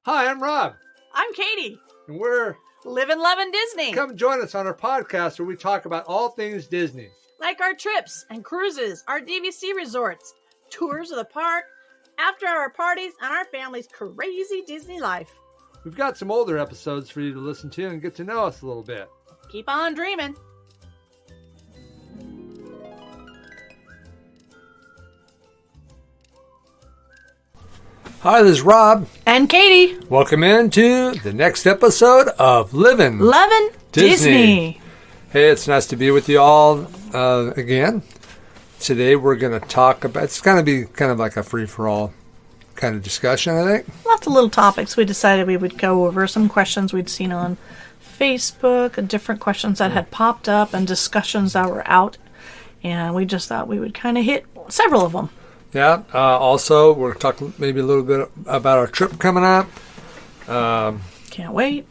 Hi, I'm Rob. I'm Katie. And we're Livin' Lovin' Disney. Come join us on our podcast where we talk about all things Disney. Like our trips and cruises, our DVC resorts, tours of the park, after-hour parties, and our family's crazy Disney life. We've got some older episodes for you to listen to and get to know us a little bit. Keep on dreaming. Hi, this is Rob. And Katie. Welcome into the next episode of Livin' Lovin' Disney. Hey, it's nice to be with you all again. Today we're going to talk about, it's going to be kind of like a free-for-all kind of discussion, I think. Lots of little topics. We decided we would go over some questions we'd seen on Facebook and different questions that had popped up and discussions that were out. And we just thought we would kind of hit several of them. Yeah. Also, we're going to talk maybe a little bit about our trip coming up. Can't wait.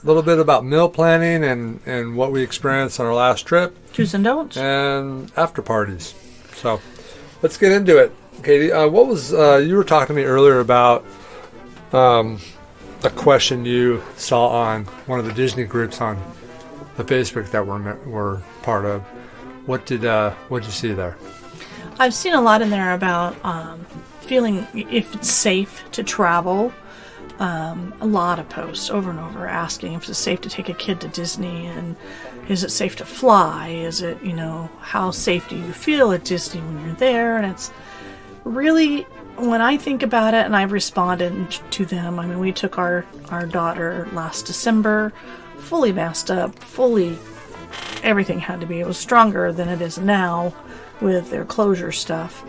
A little bit about meal planning and what we experienced on our last trip. Do's and don'ts. And after parties. So, let's get into it. Katie, what was, you were talking to me earlier about a question you saw on one of the Disney groups on the Facebook that we're part of. What'd you see there? I've seen a lot in there about feeling if it's safe to travel. A lot of posts over and over asking if it's safe to take a kid to Disney and is it safe to fly? Is it, how safe do you feel at Disney when you're there? And it's really, when I think about it and I've responded to them, I mean, we took our daughter last December, fully masked up, everything had to be. It was stronger than it is now with their closure stuff.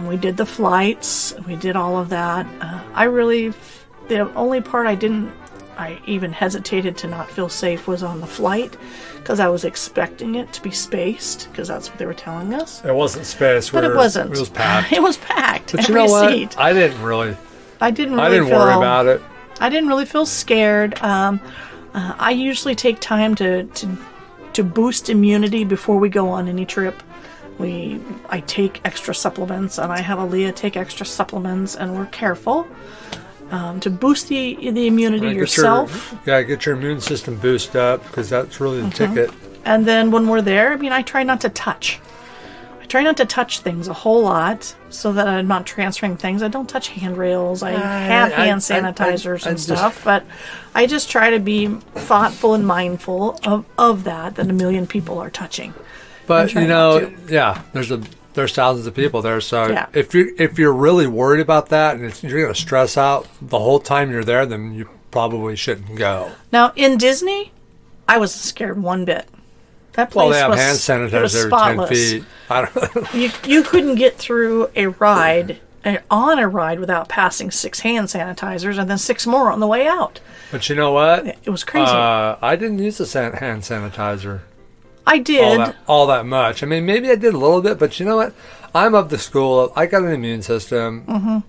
We did the flights. We did all of that. The only part I even hesitated to not feel safe was on the flight because I was expecting it to be spaced because that's what they were telling us. It wasn't spaced. But it wasn't. It was packed. It was packed. But every you know what? seat. I didn't worry about it. I didn't really feel scared. I usually take time to boost immunity before we go on any trip. I take extra supplements, and I have Aaliyah take extra supplements, and we're careful to boost the immunity yourself. Get your immune system boosted up because that's really the ticket. And then when we're there, I try not to touch. I try not to touch things a whole lot so that I'm not transferring things. I don't touch handrails. I have hand sanitizers and stuff, but I just try to be thoughtful and mindful of that a million people are touching. But there's thousands of people there, so yeah. if you're really worried about that and you're going to stress out the whole time you're there, then you probably shouldn't go. Now in Disney, I wasn't scared one bit. That place they have hand sanitizer every 10 feet. I don't you couldn't get through a ride without passing 6 hand sanitizers and then 6 more on the way out. But you know what? It was crazy. I didn't use the hand sanitizer. I did. All that much. I mean, maybe I did a little bit, but you know what? I'm of the school of, I got an immune system,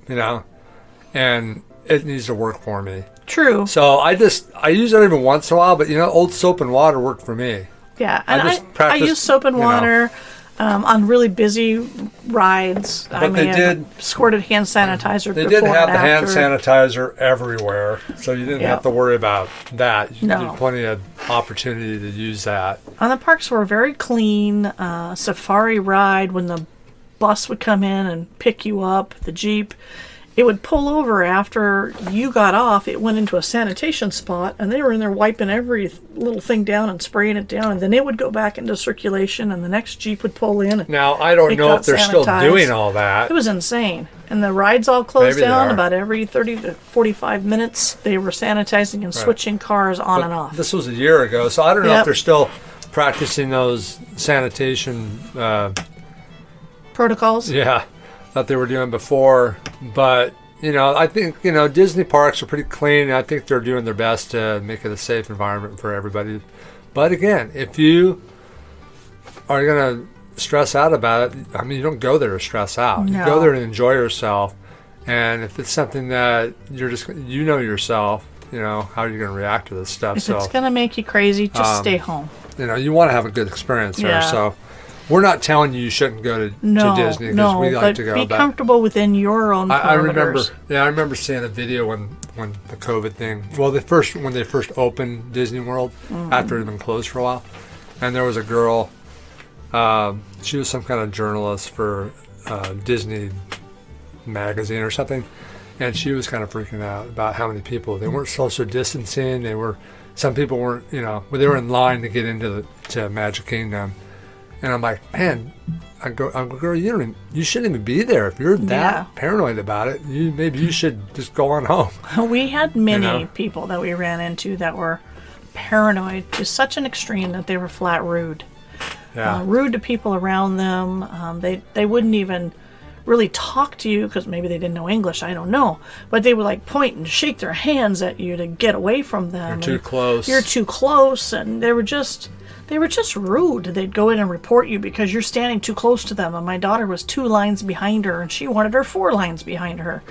and it needs to work for me. True. So I use it every once in a while, but old soap and water worked for me. Yeah, and I use soap and water on really busy rides. But they did squirted hand sanitizer. They did have the hand sanitizer everywhere, so you didn't have to worry about that. You had plenty of opportunity to use that. And the parks were very clean. Safari ride, when the bus would come in and pick you up, the Jeep, it would pull over after you got off. It went into a sanitation spot, and they were in there wiping every little thing down and spraying it down, and then it would go back into circulation, and the next Jeep would pull in. Now, I don't know if they're still doing all that. It was insane. And the rides all closed down about every 30 to 45 minutes. They were sanitizing and switching cars on and off. This was a year ago, so I don't know if they're still practicing those sanitation protocols. Yeah. That they were doing before, but I think Disney parks are pretty clean. I think they're doing their best to make it a safe environment for everybody. But again, if you are going to stress out about it, you don't go there to stress out. No. You go there to enjoy yourself. And if it's something that you're just yourself, how are you going to react to this stuff? If it's going to make you crazy, just stay home. You want to have a good experience there. So. We're not telling you shouldn't go to Disney because we like to go. Be comfortable within your own parameters. I remember seeing a video when when the COVID thing. Well, when they first opened Disney World after it had been closed for a while, and there was a girl. She was some kind of journalist for Disney magazine or something, and she was kind of freaking out about how many people, they weren't social distancing. Some people weren't, they were in line to get into to Magic Kingdom, and I'm like, man, I go, girl, you shouldn't even be there if you're that paranoid about it. Maybe you should just go on home. We had many people that we ran into that were paranoid to such an extreme that they were flat rude. Yeah. Rude to people around them. They wouldn't even really talk to you because maybe they didn't know English. I don't know. But they would like point and shake their hands at you to get away from them. You're too close. You're too close. And they were just rude. They'd go in and report you because you're standing too close to them. And my daughter was 2 lines behind her and she wanted her 4 lines behind her.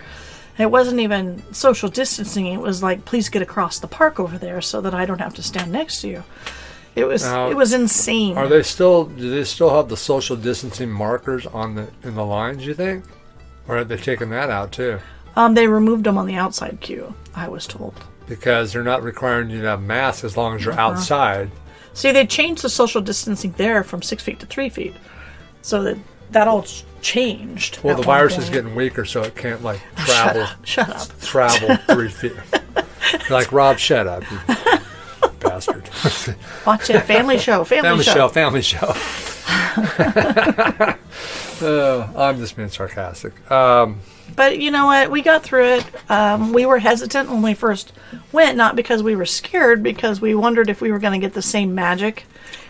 It wasn't even social distancing. It was like, please get across the park over there so that I don't have to stand next to you. It was insane. Do they still have the social distancing markers in the lines, you think? Or have they taken that out too? They removed them on the outside queue, I was told. Because they're not requiring you to have masks as long as you're outside. See, they changed the social distancing there from 6 feet to 3 feet. So that all changed. Well, the virus is getting weaker, so it can't travel. Shut up. Travel 3 feet. You're like, Rob, shut up. You bastard. Watch it. Family show. Family show. I'm just being sarcastic. But you know what? We got through it. We were hesitant when we first went, not because we were scared, because we wondered if we were going to get the same magic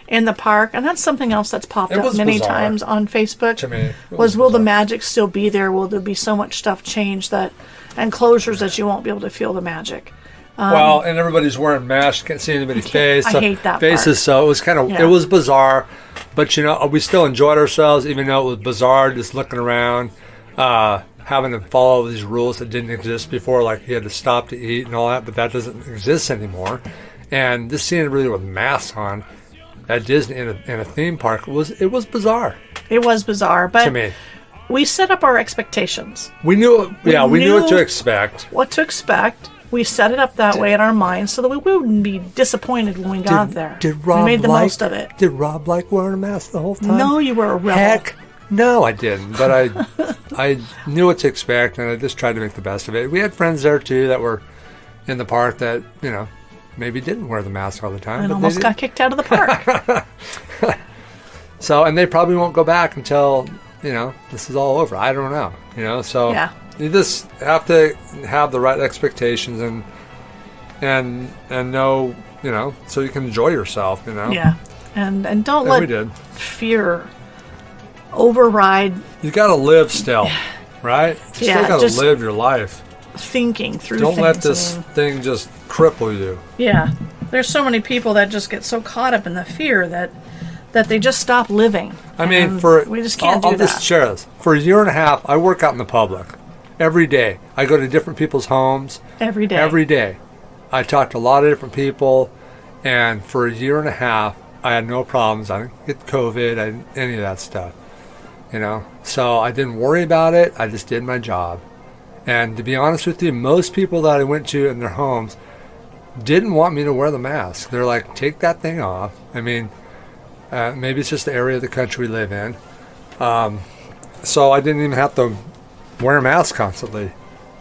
in the park. And that's something else that's popped up many times on Facebook. To me, will the magic still be there? Will there be so much stuff changed and closures that you won't be able to feel the magic? Well, and everybody's wearing masks. Can't see anybody's face. I hate that faces. part. So it was it was bizarre, but we still enjoyed ourselves, even though it was bizarre. Just looking around, having to follow these rules that didn't exist before, like you had to stop to eat and all that, but that doesn't exist anymore. And just seeing everybody with masks on at Disney in a theme park was bizarre. It was bizarre, but to me, we set up our expectations. We knew what to expect. What to expect. We set it up that way in our minds so that we wouldn't be disappointed when we got there. We made the most of it. Did Rob like wearing a mask the whole time? No, you were a rebel. Heck, no, I didn't. But I knew what to expect, and I just tried to make the best of it. We had friends there, too, that were in the park that, maybe didn't wear the mask all the time. And almost got kicked out of the park. So, and they probably won't go back until, this is all over. I don't know, so... Yeah. You just have to have the right expectations and know, so you can enjoy yourself, Yeah. And don't let fear override. You got to live still, right? You still got to live your life. Thinking through Don't things. let this thing just cripple you. Yeah. There's so many people that just get so caught up in the fear that they just stop living. I mean, we just can't do that. I'll just share this. For a year and a half, I work out in the public. Every day. I go to different people's homes. Every day. Every day. I talked to a lot of different people, and for a year and a half, I had no problems. I didn't get COVID, I didn't, any of that stuff. So I didn't worry about it. I just did my job. And to be honest with you, most people that I went to in their homes didn't want me to wear the mask. They're like, take that thing off. I mean, maybe it's just the area of the country we live in. So I didn't even have to wear a mask constantly,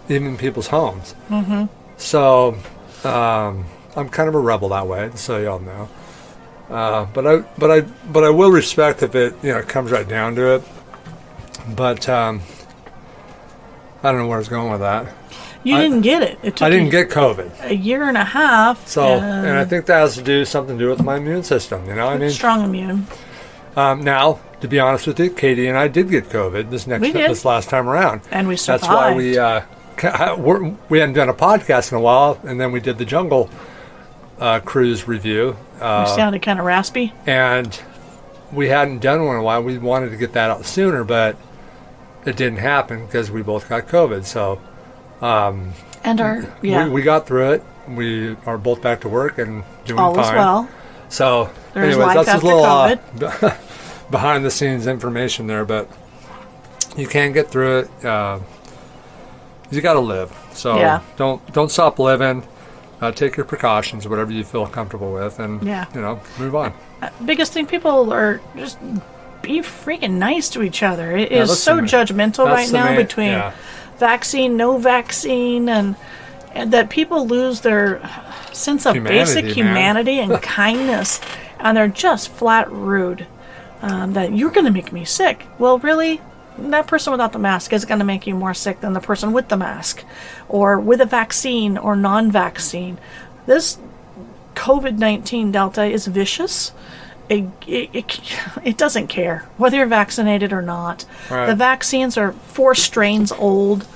even in people's homes. Mm-hmm. So I'm kind of a rebel that way, so y'all know. But I will respect if it comes right down to it. But I don't know where I was going with that. You didn't get it. I didn't get COVID. A year and a half. So and I think that has to do something to do with my immune system. Strong immune. Now, to be honest with you, Katie and I did get COVID this last time around, and we survived. That's why we hadn't done a podcast in a while, and then we did the Jungle Cruise review. We sounded kind of raspy, and we hadn't done one in a while. We wanted to get that out sooner, but it didn't happen because we both got COVID. So, we got through it. We are both back to work and doing all fine. All is well. So, there's anyways, life that's after a little COVID. Behind the scenes information there, but you can get through it. you got to live. So Yeah. don't stop living. Take your precautions, whatever you feel comfortable with, and Yeah. move on. Biggest thing, people are just be freaking nice to each other. It Yeah, is that's so the judgmental right now main- between yeah. vaccine, no vaccine, and that people lose their sense of basic Humanity, man. humanity and kindness, and they're just flat rude. That you're going to make me sick. Well, really? That person without the mask is going to make you more sick than the person with the mask, or with a vaccine or non-vaccine. This COVID-19 Delta is vicious. It doesn't care whether you're vaccinated or not. Right. The vaccines are 4 strains old.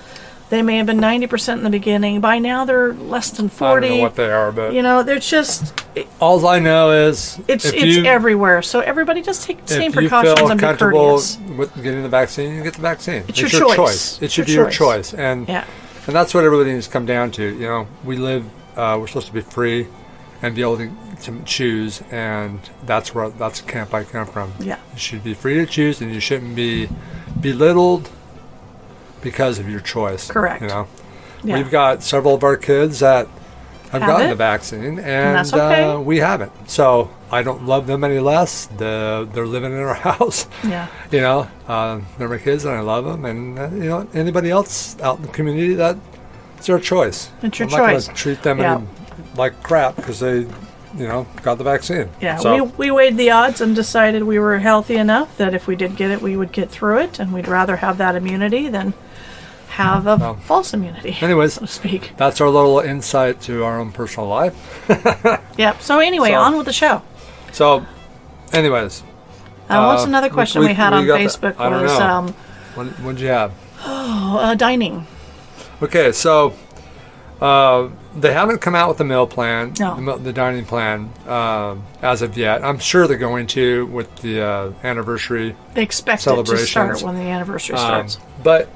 They may have been 90% in the beginning. By now, they're less than 40. I don't know what they are, but They're just... all I know is It's if you, everywhere. So everybody just take the same if you precautions feel and be comfortable courteous. with getting the vaccine, you get the vaccine. It's your choice. It should It's be your your choice, and Yeah. that's what everybody needs to come down to. We live. We're supposed to be free and be able to choose, and that's the camp I come from. Yeah. You should be free to choose, and you shouldn't be belittled because of your choice. Correct. Yeah. We've got several of our kids that have gotten it? the vaccine, and that's okay. we haven't. So I don't love them any less. They're living in our house. Yeah. They're my kids, and I love them. And anybody else out in the community, it's their choice. It's your I'm not choice. going to treat them Yeah. like crap because they, got the vaccine. Yeah, So, we weighed the odds and decided we were healthy enough that if we did get it, we would get through it, and we'd rather have that immunity than have a false immunity, anyways, so to speak. that's our little insight to our own personal life. Yep. So anyway, So- on with the show. So, anyways, What's another question we had on got Facebook I don't was know. What'd you have? dining. Okay, so they haven't come out with the meal plan, No. the dining plan, as of yet. I'm sure they're going to with the anniversary. They expect it to Celebrations. start when the anniversary starts. But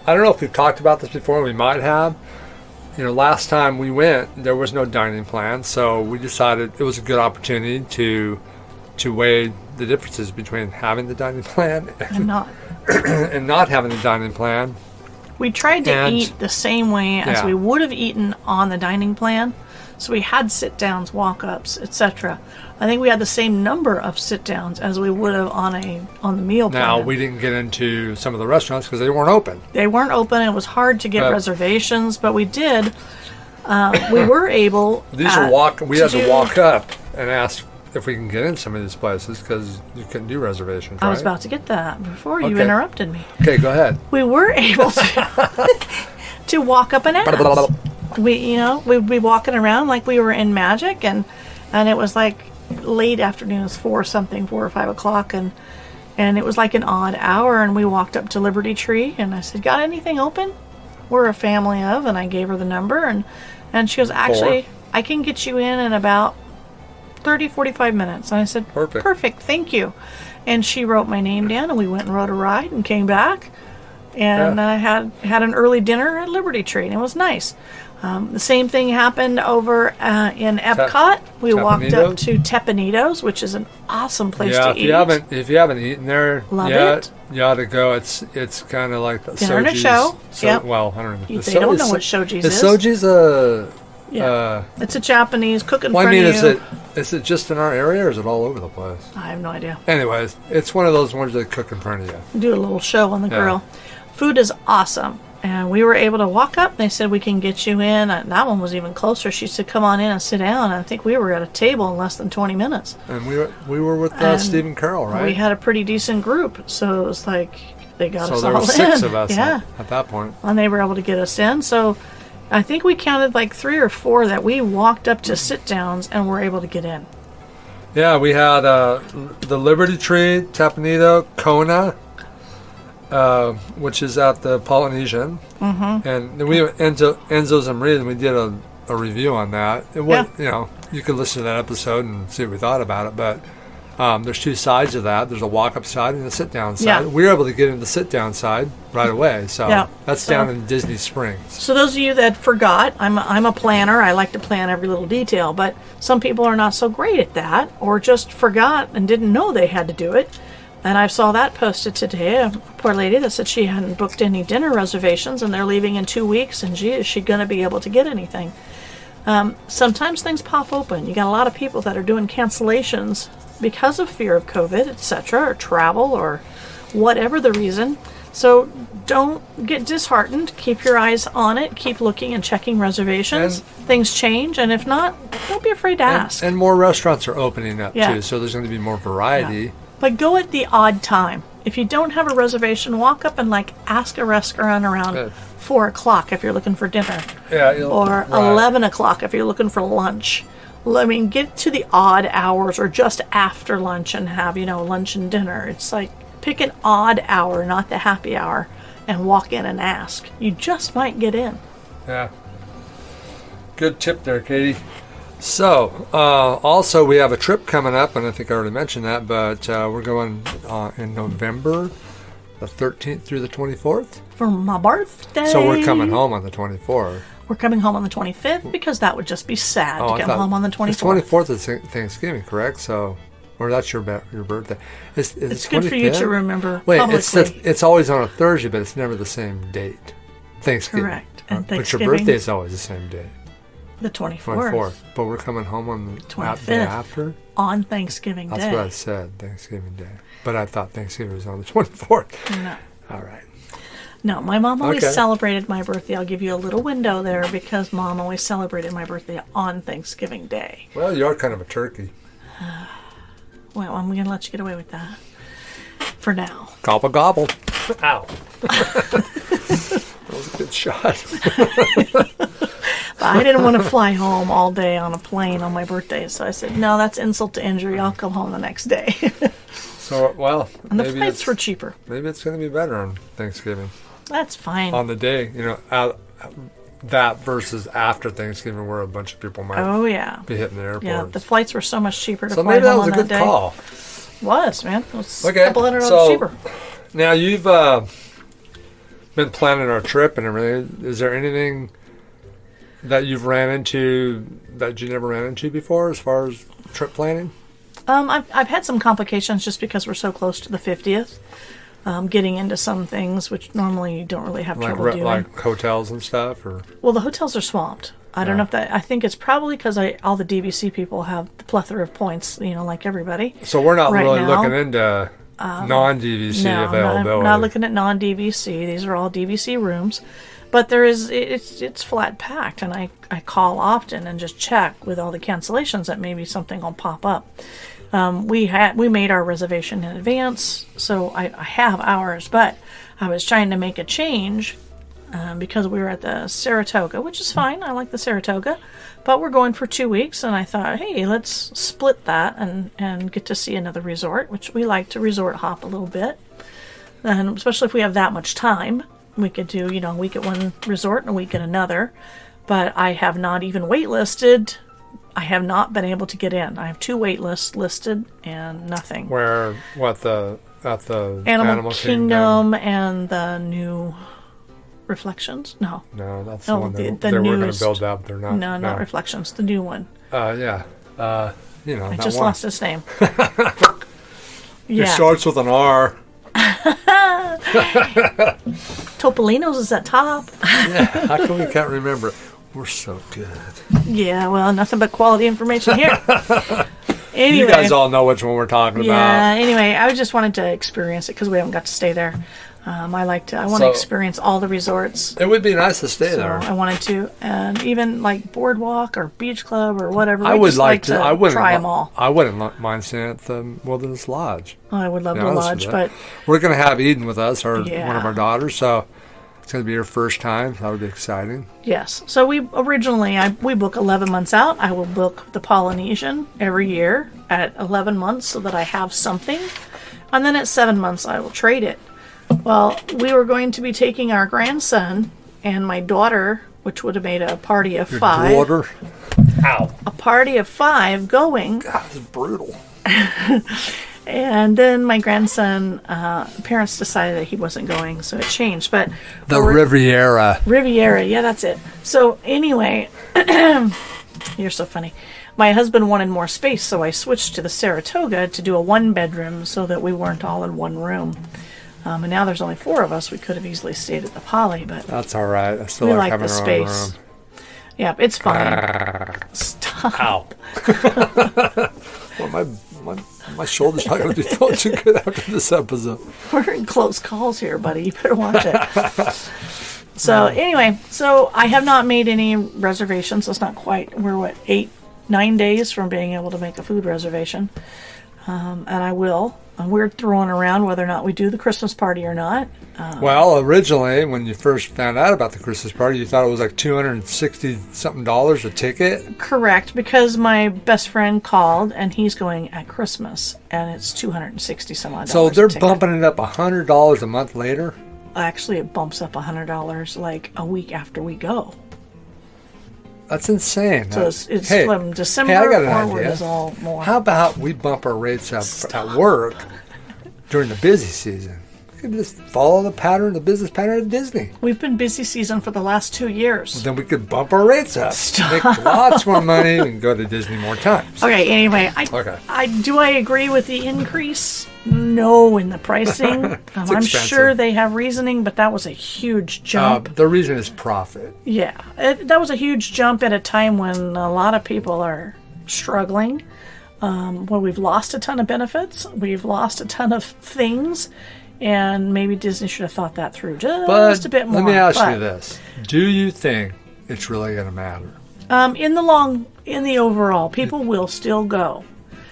I don't know if we've talked about this before. We might have. Last time we went, there was no dining plan, so we decided it was a good opportunity to weigh the differences between having the dining plan And not. and not having the dining plan. We tried to And- eat the same way as Yeah. we would have eaten on the dining plan. So we had sit-downs, walk-ups, etc. I think we had the same number of sit-downs as we would have on the meal plan. Now, we didn't get into some of the restaurants because they weren't open. They weren't open. It was hard to get But- reservations, but we did. We were able. We had to do- walk up and ask if we can get in some of these places because you couldn't do reservations, I was right? about to get that before you Okay. interrupted me. Okay, go ahead. We were able to walk up and ask. We'd be walking around like we were in magic, and it was like late afternoon. It was 4 or 5 o'clock, and it was like an odd hour. And we walked up to Liberty Tree, and I said, "Got anything open?" We're a family of, and I gave her the number, and she goes, "Actually, I can get you in about 30-45 minutes." And I said, Perfect, thank you. And she wrote my name down, and we went and rode a ride and came back. And I had an early dinner at Liberty Tree, and it was nice. The same thing happened over in Epcot. We walked up to Tepanitos, which is an awesome place to eat. If you haven't eaten there Love yet, it. you ought to go. It's kind of like the Dinner and a Soji's- show. Yep. Well, I don't know. They don't know what Shoji's is. Soji's a. Yeah. It's a Japanese cook in Well, I front mean, of you. is it just in our area or is it all over the place? I have no idea. Anyways, it's one of those ones that cook in front of you. Do a little show on the grill. Food is awesome. And we were able to walk up. They said, "We can get you in." And that one was even closer. She said, "Come on in and sit down." And I think we were at a table in less than 20 minutes. And we were with Stephen Carroll, right? We had a pretty decent group. So it was like they got us all So in. there were 6 of us Yeah. at that point. And they were able to get us in. So I think we counted like 3 or 4 that we walked up to sit downs and were able to get in. Yeah, we had the Liberty Tree, Tapanito, Kona, which is at the Polynesian. Mm-hmm. And then we went Enzo's and Maria's, and we did a review on that. It was, you can listen to that episode and see what we thought about it, but there's 2 sides of that. There's a walk-up side and a sit-down side. Yeah. We were able to get in the sit-down side right away, so that's So- down in Disney Springs. So those of you that forgot, I'm a planner. I like to plan every little detail, but some people are not so great at that, or just forgot and didn't know they had to do it. And I saw that posted today. A poor lady that said she hadn't booked any dinner reservations and they're leaving in 2 weeks, and gee, is she going to be able to get anything? Sometimes things pop open. You got a lot of people that are doing cancellations because of fear of COVID, etc., or travel, or whatever the reason. So don't get disheartened. Keep your eyes on it. Keep looking and checking reservations. Things change, and if not, don't be afraid to ask. And more restaurants are opening up Yeah. too, so there's going to be more variety. Yeah. But go at the odd time. If you don't have a reservation, walk up and ask a restaurant around 4 o'clock if you're looking for dinner. Yeah, Or 11 o'clock if you're looking for lunch. I mean, get to the odd hours or just after lunch and have, lunch and dinner. It's like, pick an odd hour, not the happy hour, and walk in and ask. You just might get in. Yeah. Good tip there, Katie. So, also we have a trip coming up, and I think I already mentioned that, but we're going in November, the 13th through the 24th. For my birthday. So we're coming home on the 24th. We're coming home on the 25th because that would just be sad to come home on the 24th. The 24th is Thanksgiving, correct? So, or that's your birthday. It's good for you to remember publicly. It's always on a Thursday, but it's never the same date. Thanksgiving. Correct. And but your birthday is always the same day. The 24th. But we're coming home on the 25th. Day after? On Thanksgiving Day. That's what I said, Thanksgiving Day. But I thought Thanksgiving was on the 24th. No. All right. No, my mom always celebrated my birthday. I'll give you a little window there because Mom always celebrated my birthday on Thanksgiving Day. Well, you are kind of a turkey. Well, I'm going to let you get away with that for now. Gobble, gobble. Ow. That was a good shot. I didn't want to fly home all day on a plane on my birthday, so I said, no, that's insult to injury. I'll come home the next day. So, well, and the flights were cheaper. Maybe it's going to be better on Thanksgiving. That's fine. On the day, that versus after Thanksgiving, where a bunch of people might be hitting the airport. Yeah, the flights were so much cheaper to so fly maybe home that was on a good call. It was, man. It was a couple $100 cheaper. Now, you've been planning our trip and everything. Is there anything that you've ran into that you never ran into before as far as trip planning? I've had some complications just because we're so close to the 50th. Getting into some things which normally you don't really have trouble doing. Like hotels and stuff? Or? Well, the hotels are swamped. I don't know if I think it's probably because all the DVC people have the plethora of points, like everybody. So we're not really looking into non-DVC availability. No, not looking at non-DVC. These are all DVC rooms. But it's flat packed, and I call often and just check with all the cancellations that maybe something will pop up. We made our reservation in advance, so I have ours, but I was trying to make a change because we were at the Saratoga, which is fine. I like the Saratoga, but we're going for 2 weeks, and I thought, hey, let's split that and get to see another resort, which we like to resort hop a little bit, and especially if we have that much time. We could do, a week at one resort and a week at another, but I have not even waitlisted. I have not been able to get in. I have 2 wait lists listed and nothing. Where, at the Animal Kingdom and the new Reflections? No, that's the one they were going to build up. They're not. No, not Reflections. The new one. Yeah. I just lost his name. It starts with an R. Topolino's is at top. Yeah, how come we can't remember it? We're so good. Yeah, well, nothing but quality information here. Anyway, you guys all know which one we're talking about. Yeah, anyway, I just wanted to experience it because we haven't got to stay there. I want to experience all the resorts. It would be nice to stay there. I wanted to, and even like Boardwalk or Beach Club or whatever. I would like to. I wouldn't try them all. I wouldn't mind staying at the Wilderness Lodge. I would love the lodge, but we're going to have Eden with us, or one of our daughters, so it's going to be her first time. That would be exciting. Yes. So we book 11 months out. I will book the Polynesian every year at 11 months so that I have something, and then at 7 months I will trade it. Well, we were going to be taking our grandson and my daughter, which would have made a party of 5. Your daughter? Ow. A party of 5 going. God, this is brutal. And then my grandson, parents decided that he wasn't going, so it changed. But The Riviera. Riviera, yeah, that's it. So anyway, you're so funny. My husband wanted more space, so I switched to the Saratoga to do a 1-bedroom so that we weren't all in one room. And now there's only 4 of us. We could have easily stayed at the Poly, but That's all right. I still we like like having the our own space. room. Yeah, it's fine. Stop. Ow. Well, my shoulder's not going to do too good after this episode. We're in close calls here, buddy. You better watch it. So anyway, so I have not made any reservations. It's not quite. We're what, 9 days from being able to make a food reservation, and I will. And we're throwing around whether or not we do the Christmas party or not. Well, originally, when you first found out about the Christmas party, you thought it was like $260-something a ticket. Correct, because my best friend called, and he's going at Christmas, and it's $260 some odd. So they're a ticket. bumping it up $100 a month later. Actually, it bumps up $100 like a week after we go. That's insane. So it's Hey, from December I got an forward idea. is all more. How about we bump our rates up at work during the busy season? We could just follow the business pattern of Disney. We've been busy season for the last 2 years. Then we could bump our rates up, Stop. make lots more money, and go to Disney more times. Okay, anyway, Okay. I agree with the increase? No, in the pricing. I'm expensive. sure they have reasoning, but that was a huge jump. The reason is profit. Yeah, that was a huge jump at a time when a lot of people are struggling. Well, we've lost a ton of benefits. We've lost a ton of things. And maybe Disney should have thought that through just a bit more. Let me ask you this. Do you think it's really going to matter? In the overall, people will still go.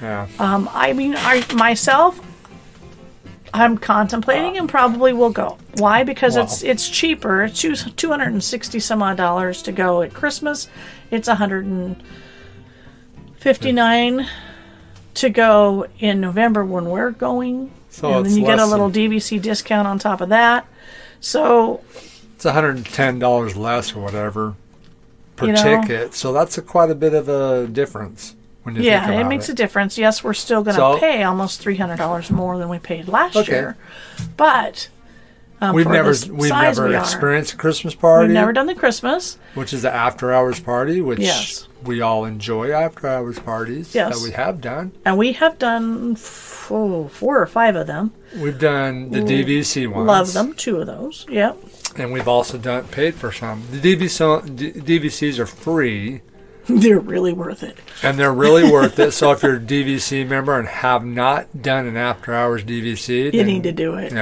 Yeah. I mean, I'm contemplating and probably will go. Why? Because it's cheaper. It's $260 some odd dollars to go at Christmas. It's $159 to go in November when we're going. So and then you get a little DVC discount on top of that. So it's $110 less or whatever per You know? ticket. So that's quite a bit of a difference when you think yeah, about it makes a difference. Yes, we're still going to So- pay almost $300 more than we paid last Okay. year, but We've for never the size we are. experienced a Christmas party, We've never done the Christmas. which is the after hours party, which Yes. we all enjoy after hours parties Yes. that we have done. And we have done 4 or 5 of them. We've done the DVC ones. Love them, 2 of those. Yep. And we've also paid for some. The DVCs are free. They're really worth it. And they're really worth it. So if you're a DVC member and have not done an after hours DVC, You need to do it.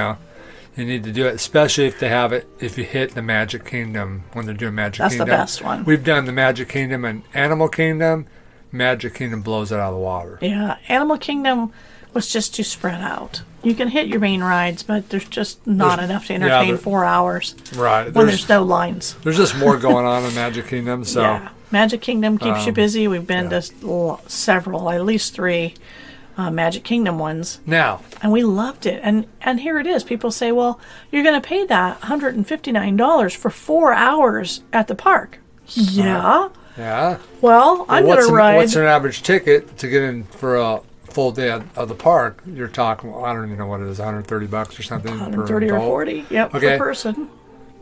You need to do it, especially if they have it, if you hit the Magic Kingdom when they're doing Magic That's Kingdom. the best one. We've done the Magic Kingdom and Animal Kingdom. Magic Kingdom blows it out of the water. Yeah, Animal Kingdom was just too spread out. You can hit your main rides, but there's just not enough to entertain 4 hours Right. when there's no lines. There's just more going on in Magic Kingdom. So Yeah, Magic Kingdom keeps you busy. We've been to several, at least 3 Magic Kingdom ones, now, and we loved it. And here it is. People say, well, you're going to pay that $159 for 4 hours at the park. Yeah. yeah. Well, I'm going to ride. What's an average ticket to get in for a full day of the park? You're talking, I don't even know what it is, $130 or something. 130 per or adult. 40, yep, Okay. per person.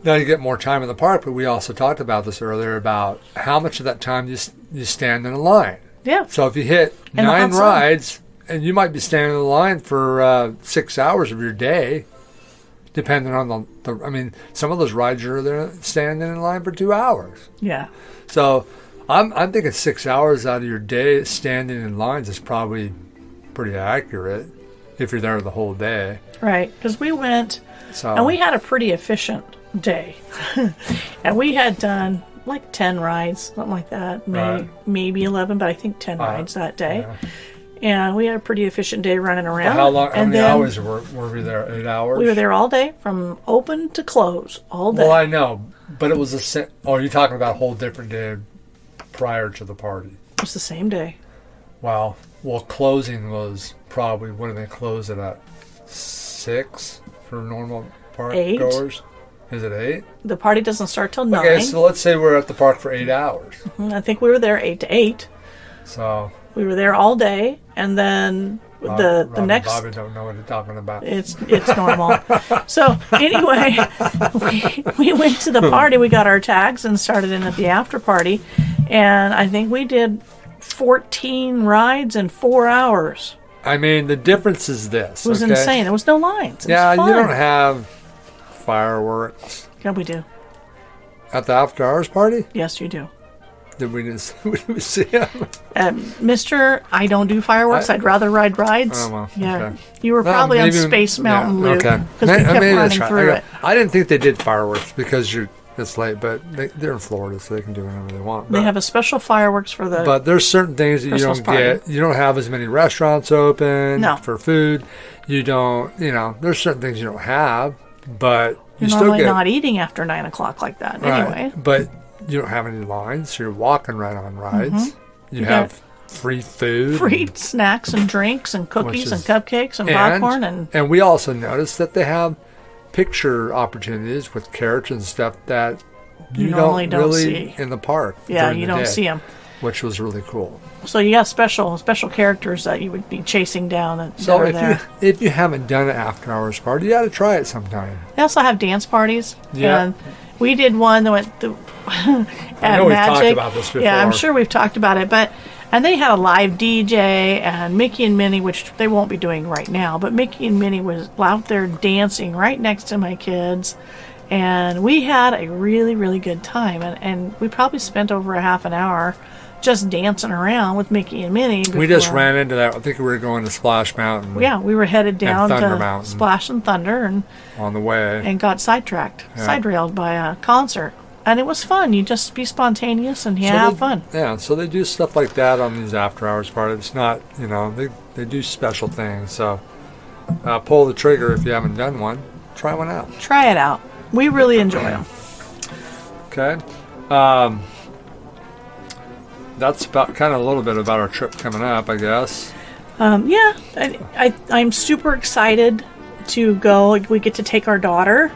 Now you get more time in the park, but we also talked about this earlier about how much of that time you stand in a line. Yeah. So if you hit In the 9 hot sun. rides, and you might be standing in the line for 6 hours of your day, depending on I mean, some of those rides you're there standing in line for 2 hours. Yeah. So I'm thinking 6 hours out of your day standing in lines is probably pretty accurate if you're there the whole day. Right. Because we went, So and we had a pretty efficient day. And we had done like 10 rides, something like that. Right. Maybe 11, but I think 10 rides that day. yeah. And we had a pretty efficient day running around. How long? How and many then hours were we there? 8 hours. We were there all day, from open to close, all day. Well, I know, but it was you're talking about a whole different day prior to the party. It was the same day. Well, closing was probably, when did they close it at? 6 for normal park 8. goers? Is it 8? The party doesn't start till 9. Okay, so let's say we're at the park for 8 hours. I think we were there 8 to 8. So We were there all day, and then the Rob and next. Bobby don't know what you're talking about. It's normal. So anyway, we went to the party. We got our tags and started in at the after party, and I think we did 14 rides in 4 hours. I mean, the difference is this. It was insane. There was no lines. It Yeah, was fun. you don't have fireworks Yeah, we do. at the after hours party. Yes, you do. Did we just see them? Mister, I don't do fireworks. I'd rather ride rides. Oh, well, yeah. okay. You were probably on Space Mountain Loop. Okay. Because we kept Maybe that's running right. through it. I didn't think they did fireworks because it's late, but they're in Florida, so they can do whatever they want. They have a special fireworks for the... But there's certain things that Christmas you don't party. get. You don't have as many restaurants open No. for food. You don't, there's certain things you don't have, but you You're still normally get... not eating after 9 o'clock like that. Right. Anyway. But you don't have any lines, so you're walking right on rides. Mm-hmm. You have free food. Free snacks and drinks and cookies and cupcakes and popcorn. And we also noticed that they have picture opportunities with carrots and stuff that you normally don't really see in the park. Yeah, during you the don't day, see them. which was really cool. So you got special characters that you would be chasing down that So are there. if you haven't done an after hours party, you got to try it sometime. They also have dance parties. Yeah. And we did one that went at I know we've Magic. talked about this before. Yeah, I'm sure we've talked about it, and they had a live DJ and Mickey and Minnie, which they won't be doing right now, but Mickey and Minnie was out there dancing right next to my kids, and we had a really, really good time, and we probably spent over a half an hour just dancing around with Mickey and Minnie. We just ran into that. I think we were going to Splash Mountain. Yeah, we were headed down Thunder to Mountain. Splash and Thunder and On the way. got sidetracked, side-railed by a concert. And it was fun. You just be spontaneous and have fun. Yeah, so they do stuff like that on these after hours parties. It's not, they do special things. So pull the trigger if you haven't done one. Try one out. Try it out. We really enjoy them. Okay. That's about kind of a little bit about our trip coming up, I guess. Yeah, I'm super excited to go. We get to take our daughter,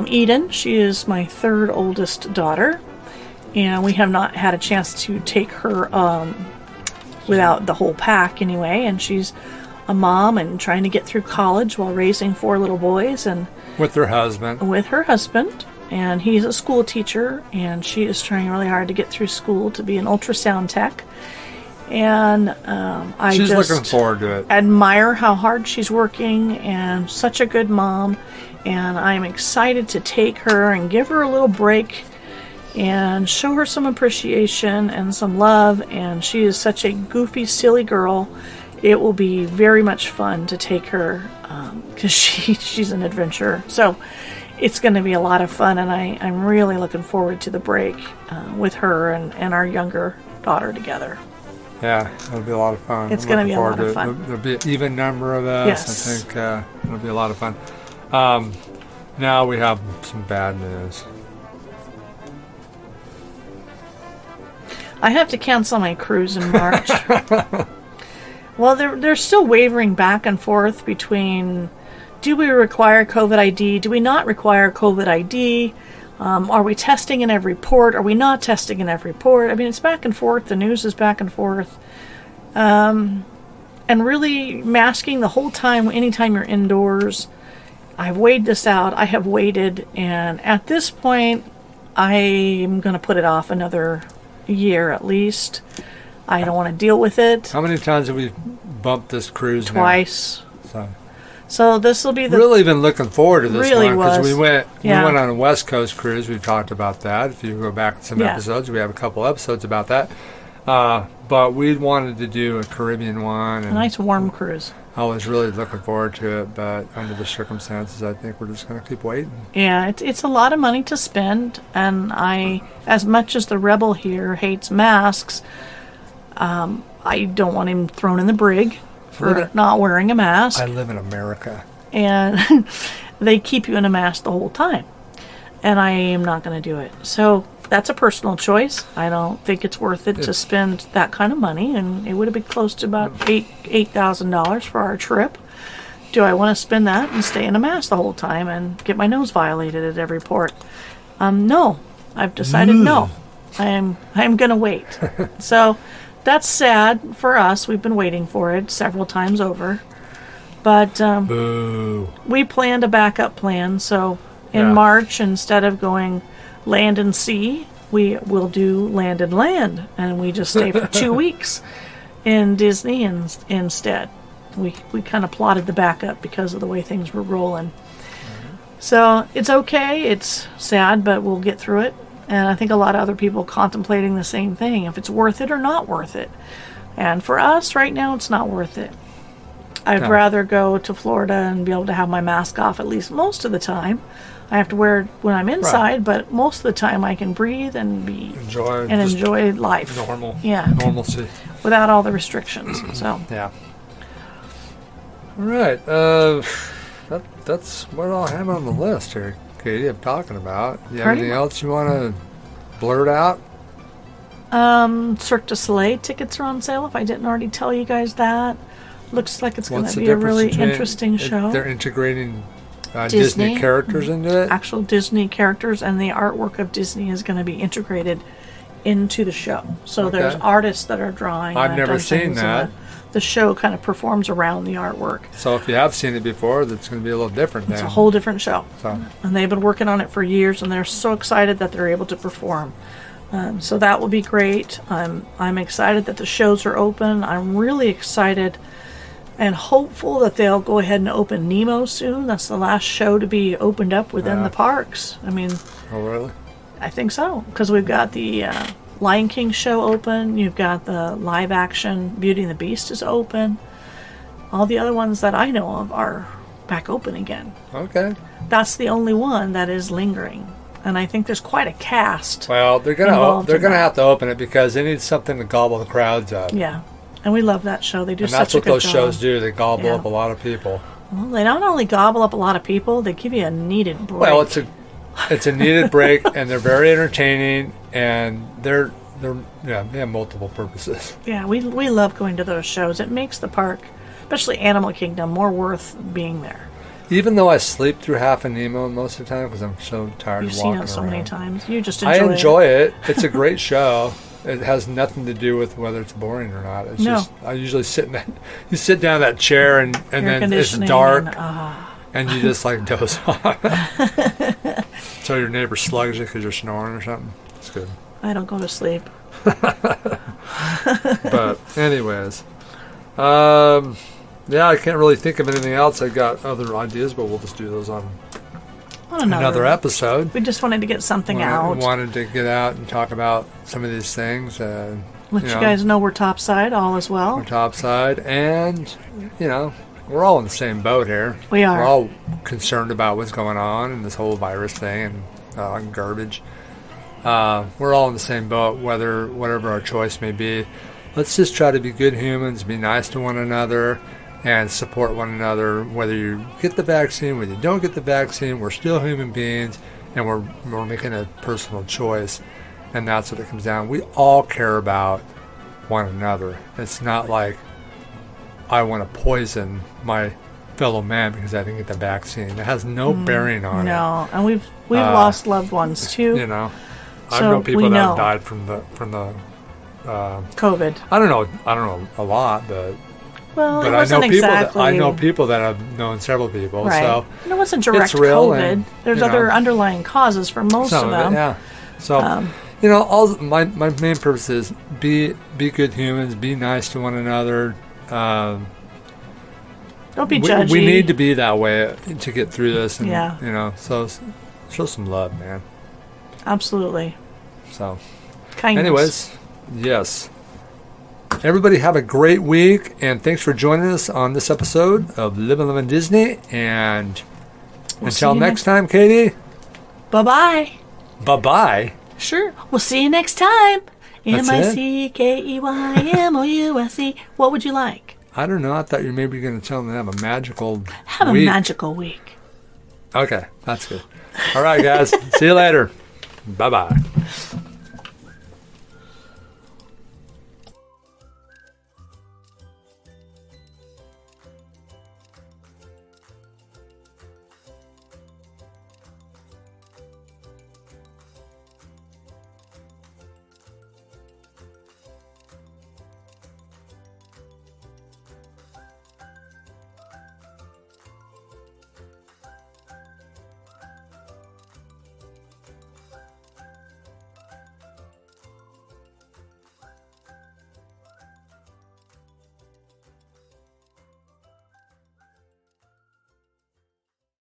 Eden. She is my third oldest daughter, and we have not had a chance to take her without the whole pack anyway. And she's a mom and trying to get through college while raising 4 little boys, and with her husband. And he's a school teacher, and she is trying really hard to get through school to be an ultrasound tech. And She's just looking forward to it. Admire how hard she's working, and such a good mom. And I'm excited to take her and give her a little break and show her some appreciation and some love. And she is such a goofy, silly girl. It will be very much fun to take her because she's an adventurer. So it's going to be a lot of fun, and I'm really looking forward to the break with her and our younger daughter together. Yeah, it'll be a lot of fun. It's going to be a lot of fun. There'll be an even number of us. Yes. I think it'll be a lot of fun. Now we have some bad news. I have to cancel my cruise in March. Well, they're still wavering back and forth between, do we require COVID ID? Do we not require COVID ID? Are we testing in every port? Are we not testing in every port? I mean, it's back and forth. The news is back and forth. And really masking the whole time, anytime you're indoors. I've weighed this out. I have waited. And at this point, I'm going to put it off another year at least. I don't want to deal with it. How many times have we bumped this cruise Twice. now? So this will be the... Really been looking forward to this Really one because was. we went Yeah. on a West Coast cruise. We've talked about that. If you go back to some episodes, we have a couple episodes about that. But we wanted to do a Caribbean one. A And nice warm cruise. I was really looking forward to it, but under the circumstances, I think we're just going to keep waiting. Yeah, it's a lot of money to spend, and as much as the rebel here hates masks, I don't want him thrown in the brig for not wearing a mask. I live in America. And they keep you in a mask the whole time. And I am not going to do it. So that's a personal choice. I don't think it's worth it to spend that kind of money, and it would have been close to about $8,000 for our trip. Do I want to spend that and stay in a mask the whole time and get my nose violated at every port? No. I've decided no. I'm going to wait. So that's sad for us. We've been waiting for it several times over. But Boo. we planned a backup plan. So in Yeah. March, instead of going land and sea, we will do land and land. And we just stay for 2 weeks in Disney instead. We kind of plotted the backup because of the way things were rolling. So it's okay. It's sad, but we'll get through it. And I think a lot of other people contemplating the same thing, if it's worth it or not worth it. And for us, right now, it's not worth it. I'd No. rather go to Florida and be able to have my mask off at least most of the time. I have to wear it when I'm inside, but most of the time I can breathe and enjoy life. Normal. Yeah. Normalcy. Without all the restrictions. So Yeah. All right. That's what I'll have on the list here, Katie, I'm talking about. You have Pretty anything else you want to blurt out? Cirque du Soleil tickets are on sale, if I didn't already tell you guys that. Looks like it's going What's to the be a difference really between interesting show. They're integrating Disney Disney. characters into it? Actual Disney characters, and the artwork of Disney is going to be integrated into the show. So Okay. there's artists that are drawing. I've and never done seen things, and that. The show kind of performs around the artwork. So if you have seen it before, that's going to be a little different then. It's a whole different show. So, And they've been working on it for years, and they're so excited that they're able to perform. So that will be great. I'm excited that the shows are open. I'm really excited and hopeful that they'll go ahead and open Nemo soon. That's the last show to be opened up within Yeah. the parks. I mean, oh, really? I think so, because we've got the Lion King show open. You've got the live action Beauty and the Beast is open. All the other ones that I know of are back open again. Okay. That's the only one that is lingering. And I think there's quite a cast. Well, they're going Involved to in that. have to open it because they need something to gobble the crowds up. Yeah. And we love that show. They do And such that's a what good those job. shows do. They gobble Yeah. up a lot of people. Well, they not only gobble up a lot of people, they give you a needed break. Well, it's a needed break, and they're very entertaining, and they have multiple purposes. Yeah, we love going to those shows. It makes the park, especially Animal Kingdom, more worth being there. Even though I sleep through half of Nemo most of the time because I'm so tired You've of seen walking it so around. many times. You just I enjoy enjoy it. It's a great show. It has nothing to do with whether it's boring or not. It's No. just I usually sit in that. You sit down in that chair and Air then it's conditioning dark and, and you just like doze off. So your neighbor slugs you because you're snoring or something. It's good. I don't go to sleep. But anyways, yeah, I can't really think of anything else. I got other ideas, but we'll just do those on On another episode. We just wanted to get something out. Wanted to get out and talk about some of these things. Let you guys know we're topside, all as well. We're topside, and we're all in the same boat here. We are. We're all concerned about what's going on and this whole virus thing and garbage. We're all in the same boat, whatever our choice may be. Let's just try to be good humans, be nice to one another, and support one another. Whether you get the vaccine, whether you don't get the vaccine, we're still human beings, and we're making a personal choice, and that's what it comes down. We all care about one another. It's not like I want to poison my fellow man because I didn't get the vaccine. It has no bearing on it. No, and we've lost loved ones too. I So know people we that know. have died from the COVID. I don't know a lot, but Well, it I know wasn't people exactly. I know people that have known several people. Right. So And it wasn't direct it's real COVID. and, There's you know, other underlying causes for most some of of them. it, yeah. So all my main purpose is be good humans, be nice to one another. Don't be judgy. We need to be that way to get through this, and Yeah. so show some love, man. Absolutely. So, Kindness. anyways, yes. Everybody have a great week, and thanks for joining us on this episode of Living Disney. And We'll until see you next time, Katie. Bye-bye. Bye-bye. Sure. We'll see you next time. That's it? MICKEYMOUSE. What would you like? I don't know. I thought you were maybe going to tell them to have a magical Have week. a magical week. Okay, that's good. All right, guys. See you later. Bye-bye.